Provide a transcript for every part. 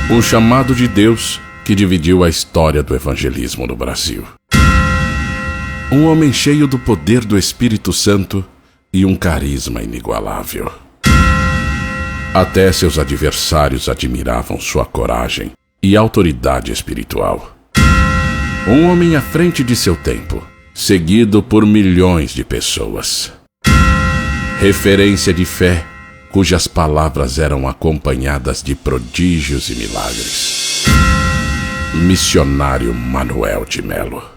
O chamado de Deus que dividiu a história do evangelismo no Brasil. Um homem cheio do poder do Espírito Santo e um carisma inigualável. Até seus adversários admiravam sua coragem e autoridade espiritual. Um homem à frente de seu tempo, seguido por milhões de pessoas. Referência de fé, cujas palavras eram acompanhadas de prodígios e milagres. Missionário Manuel de Melo.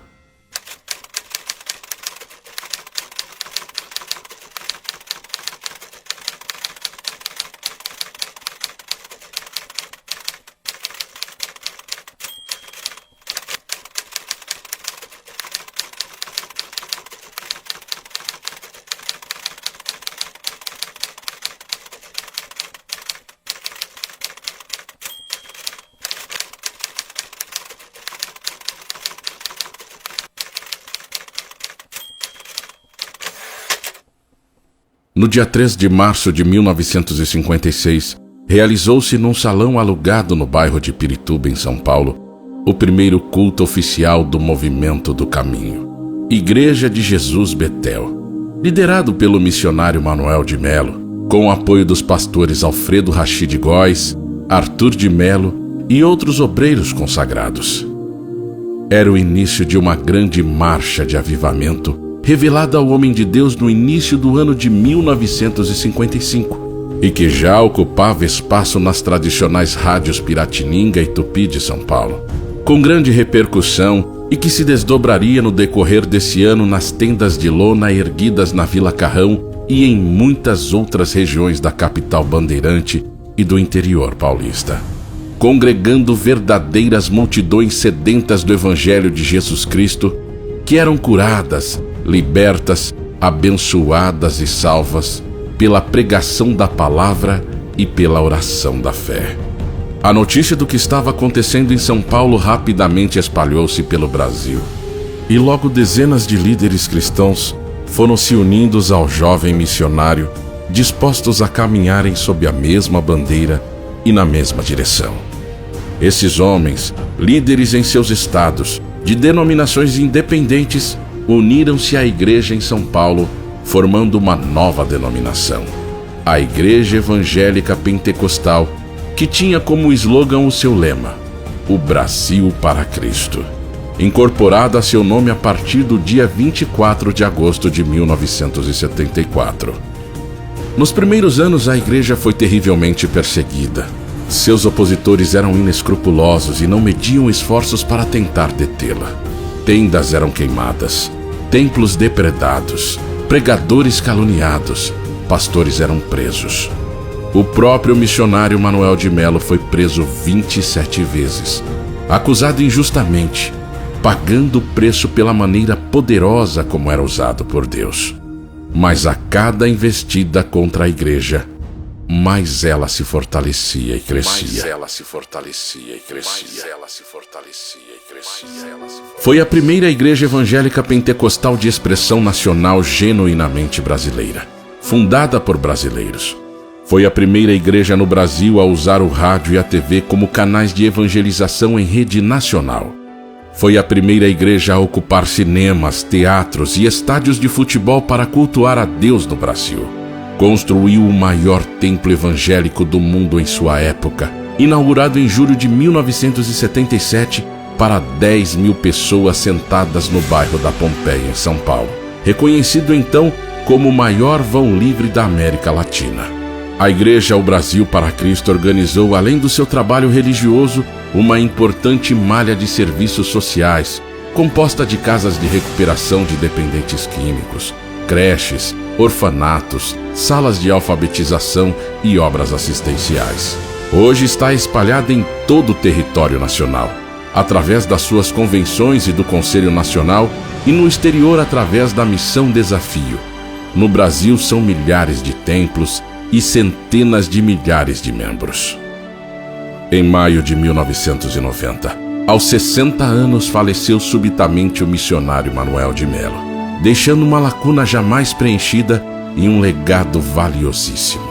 No dia 3 de março de 1956, realizou-se num salão alugado no bairro de Pirituba, em São Paulo, o primeiro culto oficial do Movimento do Caminho, Igreja de Jesus Betel, liderado pelo missionário Manuel de Melo, com o apoio dos pastores Alfredo Rachid Góes, Arthur de Melo e outros obreiros consagrados. Era o início de uma grande marcha de avivamento revelada ao homem de Deus no início do ano de 1955, e que já ocupava espaço nas tradicionais rádios Piratininga e Tupi de São Paulo, com grande repercussão e que se desdobraria no decorrer desse ano nas tendas de lona erguidas na Vila Carrão e em muitas outras regiões da capital bandeirante e do interior paulista, congregando verdadeiras multidões sedentas do Evangelho de Jesus Cristo, que eram curadas, libertas, abençoadas e salvas pela pregação da palavra e pela oração da fé. A notícia do que estava acontecendo em São Paulo rapidamente espalhou-se pelo Brasil, e logo dezenas de líderes cristãos foram se unindo ao jovem missionário, dispostos a caminharem sob a mesma bandeira e na mesma direção. Esses homens, líderes em seus estados, de denominações independentes, uniram-se à igreja em São Paulo, formando uma nova denominação, a Igreja Evangélica Pentecostal, que tinha como slogan o seu lema, o Brasil para Cristo, incorporado a seu nome a partir do dia 24 de agosto de 1974. Nos primeiros anos, a igreja foi terrivelmente perseguida. Seus opositores eram inescrupulosos e não mediam esforços para tentar detê-la. Tendas eram queimadas, templos depredados, pregadores caluniados, pastores eram presos. O próprio missionário Manuel de Melo foi preso 27 vezes, acusado injustamente, pagando o preço pela maneira poderosa como era usado por Deus. Mas a cada investida contra a igreja, mais ela se fortalecia e crescia. Foi a primeira igreja evangélica pentecostal de expressão nacional genuinamente brasileira, fundada por brasileiros. Foi a primeira igreja no Brasil a usar o rádio e a TV como canais de evangelização em rede nacional. Foi a primeira igreja a ocupar cinemas, teatros e estádios de futebol para cultuar a Deus no Brasil. Construiu o maior templo evangélico do mundo em sua época, inaugurado em julho de 1977 para 10 mil pessoas sentadas no bairro da Pompeia, em São Paulo, reconhecido então como o maior vão livre da América Latina. A Igreja O Brasil para Cristo organizou, além do seu trabalho religioso, uma importante malha de serviços sociais, composta de casas de recuperação de dependentes químicos, creches, orfanatos, salas de alfabetização e obras assistenciais. Hoje está espalhada em todo o território nacional, através das suas convenções e do Conselho Nacional, e no exterior através da Missão Desafio. No Brasil são milhares de templos e centenas de milhares de membros. Em maio de 1990, aos 60 anos, faleceu subitamente o missionário Manuel de Melo, deixando uma lacuna jamais preenchida e um legado valiosíssimo.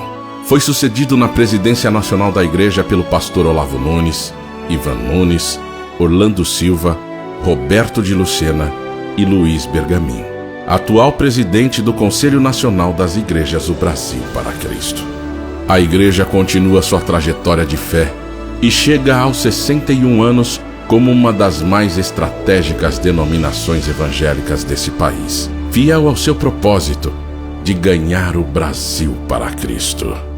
Foi sucedido na presidência nacional da Igreja pelo pastor Olavo Nunes, Ivan Nunes, Orlando Silva, Roberto de Lucena e Luiz Bergamin, atual presidente do Conselho Nacional das Igrejas do Brasil para Cristo. A Igreja continua sua trajetória de fé e chega aos 61 anos como uma das mais estratégicas denominações evangélicas desse país, fiel ao seu propósito de ganhar o Brasil para Cristo.